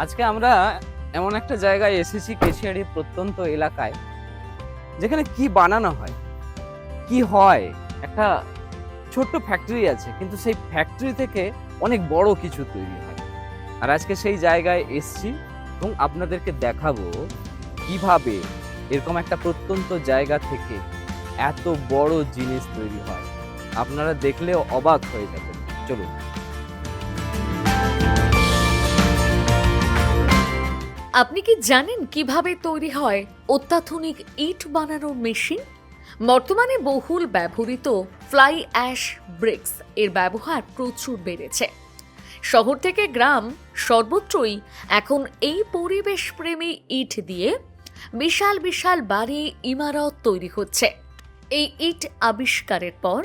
আজকে আমরা এমন একটা জায়গায় এসেছি, কেশিয়ারি প্রত্যন্ত এলাকায়, যেখানে কি বানানো হয়, কি হয়। একটা ছোট্ট ফ্যাক্টরি আছে, কিন্তু সেই ফ্যাক্টরি থেকে অনেক বড় কিছু তৈরি হয়। আর আজকে সেই জায়গায় এসছি এবং আপনাদেরকে দেখাবো কিভাবে এরকম একটা প্রত্যন্ত জায়গা থেকে এত বড় জিনিস তৈরি হয়। আপনারা দেখলেও অবাক হয়ে যাবেন। চলুন। আপনি কি জানেন কিভাবে তৈরি হয় অত্যাধুনিক ইট বানানোর মেশিন? বর্তমানে বহুল ব্যবহৃত ফ্লাই অ্যাশ ব্রিক্স এর ব্যবহার প্রচুর বেড়েছে। শহর থেকে গ্রাম সর্বত্রই এখন এই পরিবেশ প্রেমী ইট দিয়ে বিশাল বিশাল বাড়ি ইমারত তৈরি হচ্ছে। এই ইট আবিষ্কারের পর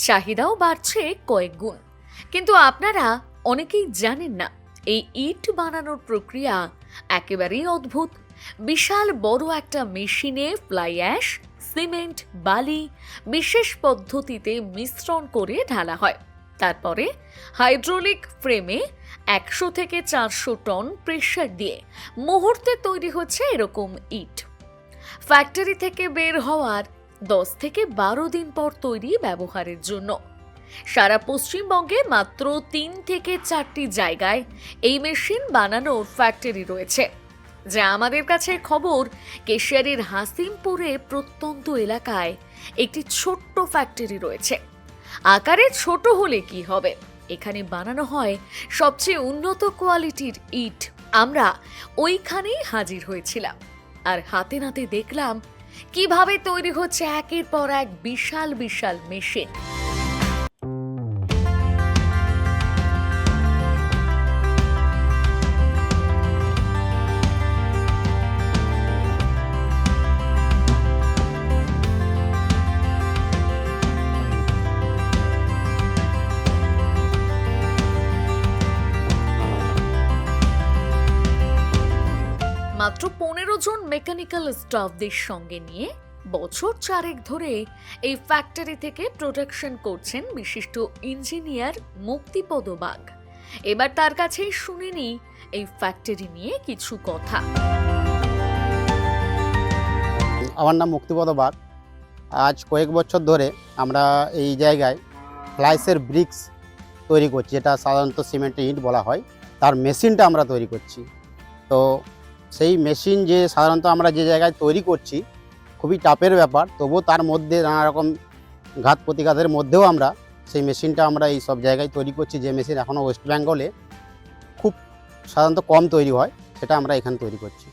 চাহিদাও বাড়ছে কয়েক গুণ। কিন্তু আপনারা অনেকেই জানেন না, এই ইট বানানোর প্রক্রিয়া একেবারেই অদ্ভুত। বিশাল বড় একটা মেশিনে ফ্লাই অ্যাশ, সিমেন্ট, বালি বিশেষ পদ্ধতিতে মিশ্রণ করে ঢালা হয়। তারপরে হাইড্রোলিক ফ্রেমে 100 থেকে 400 টন প্রেসার দিয়ে মুহূর্তে তৈরি হচ্ছে এরকম ইট। ফ্যাক্টরি থেকে বের হওয়ার 10 থেকে 12 দিন পর তৈরি ব্যবহারের জন্য। সারা পশ্চিমবঙ্গে মাত্র 3 থেকে 4টি জায়গায় এই মেশিন বানানোর ফ্যাক্টরি রয়েছে। যা আমাদের কাছে খবর, কেশিয়ারির হাসিমপুরে প্রত্যন্ত এলাকায় একটি ছোট্ট ফ্যাক্টরি রয়েছে। আকারে ছোট হলে কি হবে, এখানে বানানো হয় সবচেয়ে উন্নত কোয়ালিটির ইট। আমরা ওইখানেই হাজির হয়েছিলাম আর হাতে নাতে দেখলাম কিভাবে তৈরি হচ্ছে একের পর এক বিশাল বিশাল মেশিন। মাত্র 15 জন মেকানিক্যাল স্টাফদের সঙ্গে নিয়ে বছর 4 ধরে এই ফ্যাক্টরি থেকে প্রোডাকশন করছেন বিশিষ্ট ইঞ্জিনিয়ার মুক্তিপদ বাগ। এবার তার কাছেই শুনে নিই এই ফ্যাক্টরি নিয়ে কিছু কথা। আমার নাম মুক্তিপদ বাগ। আজ কয়েক বছর ধরে আমরা এই জায়গায় ফ্লাইসের ব্রিক্স তৈরি করছি, যেটা সাধারণত সিমেন্টের ইট বলা হয়। তার মেশিনটা আমরা তৈরি করছি। তো সেই মেশিন যে সাধারণত আমরা যে জায়গায় তৈরি করছি খুবই টাফের ব্যাপার, তবুও তার মধ্যে নানা রকম ঘাত প্রতিঘাতের মধ্যেও আমরা সেই মেশিনটা আমরা এই সব জায়গায় তৈরি করছি। যে মেশিন এখনও ওয়েস্ট বেঙ্গলে খুব সাধারণত কম তৈরি হয়, সেটা আমরা এখানে তৈরি করছি।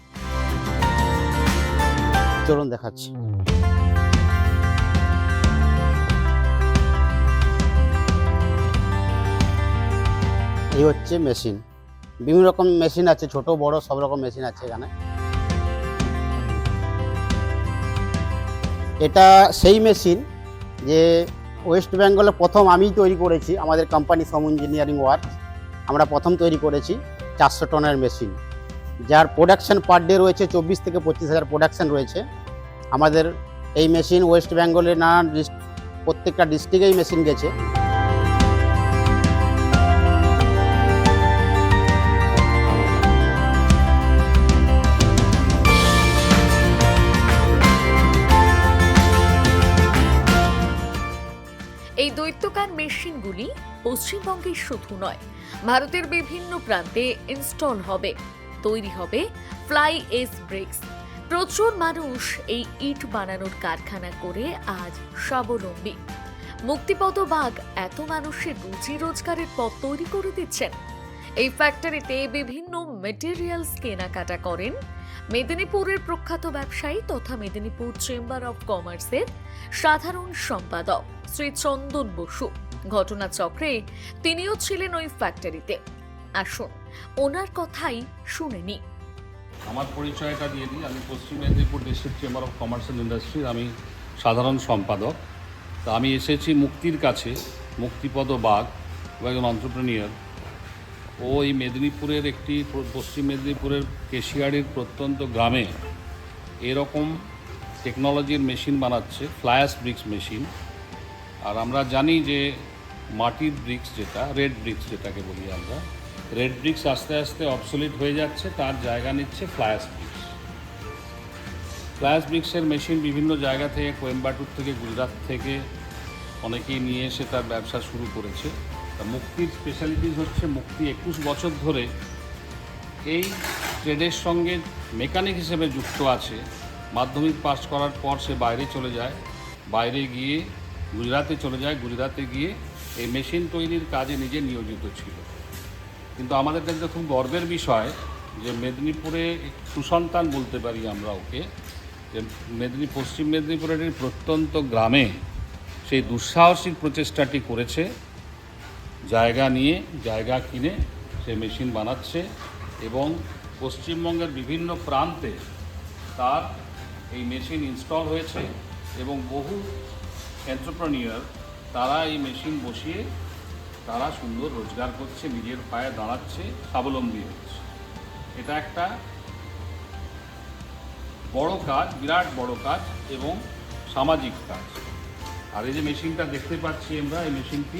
চলুন দেখাচ্ছি। এই হচ্ছে মেশিন। বিভিন্ন রকম মেশিন আছে, ছোট বড় সব রকম মেশিন আছে এখানে। এটা সেই মেশিন যে ওয়েস্ট বেঙ্গলে প্রথম আমিই তৈরি করেছি। আমাদের কোম্পানি সোম ইঞ্জিনিয়ারিং ওয়ার্ক, আমরা প্রথম তৈরি করেছি 400 টনের মেশিন, যার প্রোডাকশন পার ডে রয়েছে 24 থেকে 25 হাজার প্রোডাকশন রয়েছে। আমাদের এই মেশিন ওয়েস্ট বেঙ্গলের নানান প্রত্যেকটা ডিস্ট্রিক্টেই মেশিন গেছে। এই দৈত্যকার মেশিনগুলি পশ্চিমবঙ্গে শুধু নয়, ভারতের বিভিন্ন প্রান্তে ইনস্টল হবে। তৈরি হবে ফ্লাই এস ব্রিক্স। প্রচুর মানুষ এই ইট বানানোর কারখানা করে আজ স্বাবলম্বী। মুক্তিপদ বাগ এত মানুষের রুজি রোজগারের পথ তৈরি করে দিচ্ছেন। এই ফ্যাক্টরিতে বিভিন্ন মেটেরিয়ালস কেনাকাটা করেন মেদিনীপুরের প্রখ্যাত ব্যবসায়ী তথা মেদিনীপুর চেম্বার অফ কমার্সের সাধারণ সম্পাদক শ্রী চন্দন বসু। ঘটনাচক্রে তিনিও ছিলেন ওই ফ্যাক্টরিতে। আসুন ওনার কথাই শুনে নি। আমার পরিচয়টা দিয়ে দিই। আমি পশ্চিম Medinipur district chamber of commerce and ইন্ডাস্ট্রির আমি সাধারণ সম্পাদক। তা আমি এসেছি মুক্তির কাছে। মুক্তিপদ বাগ একজন অন্ত্রপ্রেনিয়ার। ও এই মেদিনীপুরের একটি পশ্চিম মেদিনীপুরের কেশিয়ারির প্রত্যন্ত গ্রামে এরকম টেকনোলজির মেশিন বানাচ্ছে, ফ্লাই অ্যাশ ব্রিক্স মেশিন। আর আমরা জানি যে মাটির ব্রিক্স, যেটা রেড ব্রিক্স যেটাকে বলি আমরা, রেড ব্রিক্স আস্তে আস্তে অবসলিট হয়ে যাচ্ছে, তার জায়গা নিচ্ছে fly ash bricks. Fly ash ব্রিক্সের মেশিন বিভিন্ন জায়গা থেকে, কোয়েম্বাটুর থেকে, গুজরাট থেকে অনেকেই নিয়ে এসে তার ব্যবসা শুরু করেছে। তা মুক্তির স্পেশালিটিস হচ্ছে, মুক্তি 21 বছর ধরে এই ট্রেডের সঙ্গে মেকানিক হিসেবে যুক্ত আছে। মাধ্যমিক পাস করার পর সে বাইরে চলে যায়, বাইরে গিয়ে গুজরাটে চলে যায়, গুজরাটে গিয়ে এই মেশিন তৈরির কাজে নিজে নিয়োজিত ছিল। কিন্তু আমাদের কাছে খুব গর্বের বিষয় যে মেদিনীপুরে সুসন্তান বলতে পারি আমরা ওকে, যে পশ্চিম মেদিনীপুরের এই প্রত্যন্ত গ্রামে সেই দুঃসাহসিক প্রচেষ্টাটি করেছে। জায়গা নিয়ে, জায়গা কিনে সে মেশিন বানাচ্ছে এবং পশ্চিমবঙ্গের বিভিন্ন প্রান্তে তার এই মেশিন ইনস্টল হয়েছে এবং বহু এন্টারপ্রেনিউর তারা এই মেশিন বসিয়ে তারা সুন্দর রোজগার করছে, নিজের পায়ে দাঁড়াচ্ছে, স্বাবলম্বী হচ্ছে। এটা একটা বড় কাজ, বিরাট বড় কাজ এবং সামাজিক কাজ। আর এই যে মেশিনটা দেখতে পাচ্ছি আমরা, এই মেশিনটি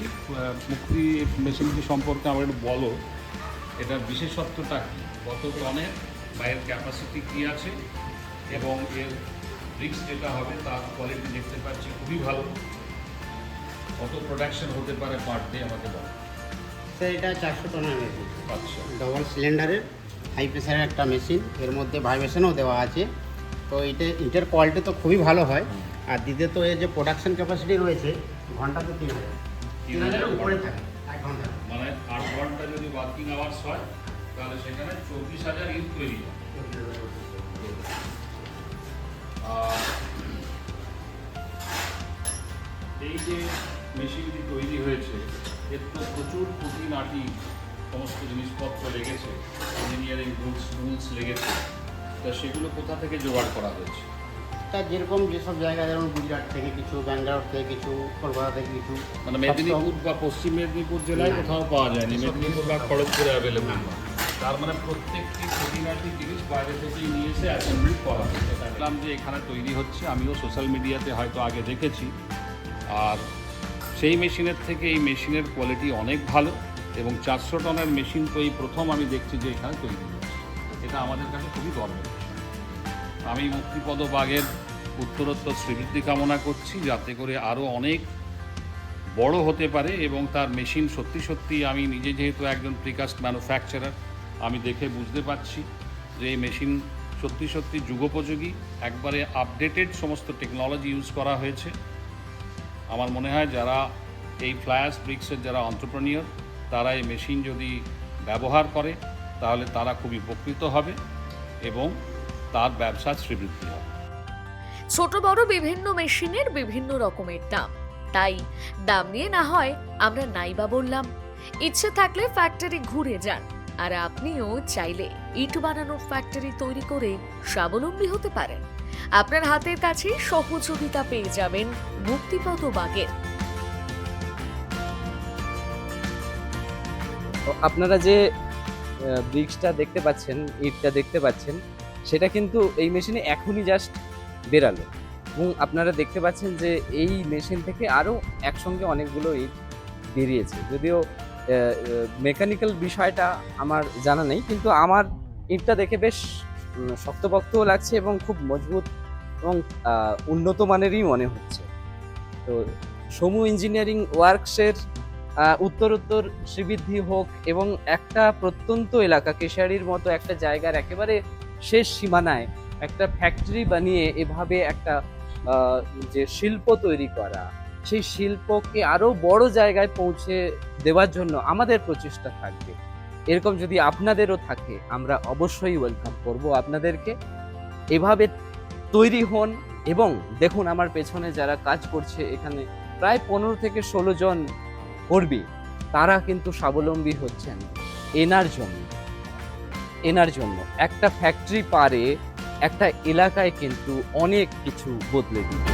মুক্তি মেশিনটি সম্পর্কে আমার একটু বলো, এটার বিশেষত্বটা কী, কত টনের বা এর ক্যাপাসিটি কী আছে এবং এর ব্রিক্স যেটা হবে তার কোয়ালিটি দেখতে পাচ্ছি খুবই ভালো। কত প্রোডাকশন হতে পারে পার ডে আমাকে বলো। স্যার এটা 400 টনের মেশিন, আচ্ছা, ডবল সিলিন্ডারের হাই প্রেসারের একটা মেশিন, এর মধ্যে ভাইব্রেশনও দেওয়া আছে। তো এটার কোয়ালিটি তো খুবই ভালো হয়। আর দ্বিতীয়ত এর যে প্রোডাকশন ক্যাপাসিটি রয়েছে ঘন্টাতে 3000 উপরে থাকে 1 ঘন্টা। মানে 8 ঘন্টা যদি ওয়ার্কিং আওয়ার্স হয় তাহলে সেখানে 24,000 ইট তৈরি হয়। আর এই যে মেশিনটি তৈরি হয়েছে এর তো প্রচুর খুঁটিনাটি সমস্ত জিনিসপত্র লেগেছে, ইঞ্জিনিয়ারিং রুলস লেগেছে। তা সেগুলো কোথা থেকে জোগাড় করা হয়েছে? এটা যেরকম যেসব জায়গা, যেমন গুজরাট থেকে কিছু, ব্যাঙ্গালোর থেকে কিছু, কলকাতা থেকে কিছু, মানে মেদিনীপুর বা পশ্চিম মেদিনীপুর জেলায় কোথাও পাওয়া যায়নি, মেদিনীপুর বা খড়গপুরে অ্যাভেলেবল। তার মানে প্রত্যেকটি খুঁটিনাটি জিনিস বাইরে থেকেই নিয়ে এসে অ্যাসেম্বলি করা হয়েছে। দেখলাম যে এখানে তৈরি হচ্ছে, আমিও সোশ্যাল মিডিয়াতে হয়তো আগে দেখেছি। আর সেই মেশিনের থেকে এই মেশিনের কোয়ালিটি অনেক ভালো এবং 400 টনের মেশিন তো এই প্রথম আমি দেখছি যে এখানে তৈরি হচ্ছে। এটা আমাদের কাছে খুবই গর্বের বিষয়। আমি মুক্তিপদ বাগের উত্তরোত্তর শ্রীবৃদ্ধি কামনা করছি, যাতে করে আরও অনেক বড় হতে পারে এবং তার মেশিন সত্যি সত্যি, আমি নিজে যেহেতু একজন প্রিকাস্ট ম্যানুফ্যাকচারার, আমি দেখে বুঝতে পারছি যে এই মেশিন সত্যি সত্যি যুগোপযোগী, একবারে আপডেটেড সমস্ত টেকনোলজি ইউজ করা হয়েছে। আমার মনে হয় যারা এই ফ্লাই অ্যাশ ব্রিক্সের যারা এন্টারপ্রেনিউর তারা এই মেশিন যদি ব্যবহার করে তাহলে তারা খুবই উপকৃত হবে এবং তার ব্যবসা শ্রীবৃদ্ধি হবে। ছোট বড় বিভিন্ন মেশিনের বিভিন্ন রকমের দাম, তাই দাম নিয়ে না হয় আমরা নাইবা বললাম। ইচ্ছে থাকলে ফ্যাক্টরি ঘুরে যান, আর আপনিও চাইলে ইট বানানোর ফ্যাক্টরি তৈরি করে স্বাবলম্বী হতে পারেন। আপনার হাতের কাছে সহযোগিতা পেয়ে যাবেন মুক্তিপদ বাগের। তো আপনারা যে ব্রিক্সটা দেখতে পাচ্ছেন, ইটটা দেখতে পাচ্ছেন, সেটা কিন্তু এই মেশিনে এখনই জাস্ট বেরালো এবং আপনারা দেখতে পাচ্ছেন যে এই মেশিন থেকে আরও একসঙ্গে অনেকগুলো ইট বেরিয়েছে। যদিও মেকানিক্যাল বিষয়টা আমার জানা নেই, কিন্তু আমার ইটটা দেখে বেশ শক্তপোক্তও লাগছে এবং খুব মজবুত এবং উন্নত মানেরই মনে হচ্ছে। তো সমু ইঞ্জিনিয়ারিং ওয়ার্কসের উত্তরোত্তর শ্রীবৃদ্ধি হোক এবং একটা প্রত্যন্ত এলাকা, কেশিয়াড়ির মতো একটা জায়গার একেবারে শেষ সীমানায় একটা ফ্যাক্টরি বানিয়ে এভাবে একটা যে শিল্প তৈরি করা, সেই শিল্পকে আরও বড় জায়গায় পৌঁছে দেওয়ার জন্য আমাদের প্রচেষ্টা থাকবে। এরকম যদি আপনাদেরও থাকে, আমরা অবশ্যই ওয়েলকাম করব আপনাদেরকে। এভাবে তৈরি হন এবং দেখুন আমার পেছনে যারা কাজ করছে, এখানে প্রায় 15 থেকে 16 জন কর্মী, তারা কিন্তু স্বাবলম্বী হচ্ছেন এনার জন্য। একটা ফ্যাক্টরি পারে একটা এলাকায় কিন্তু অনেক কিছু বদলে দিবে।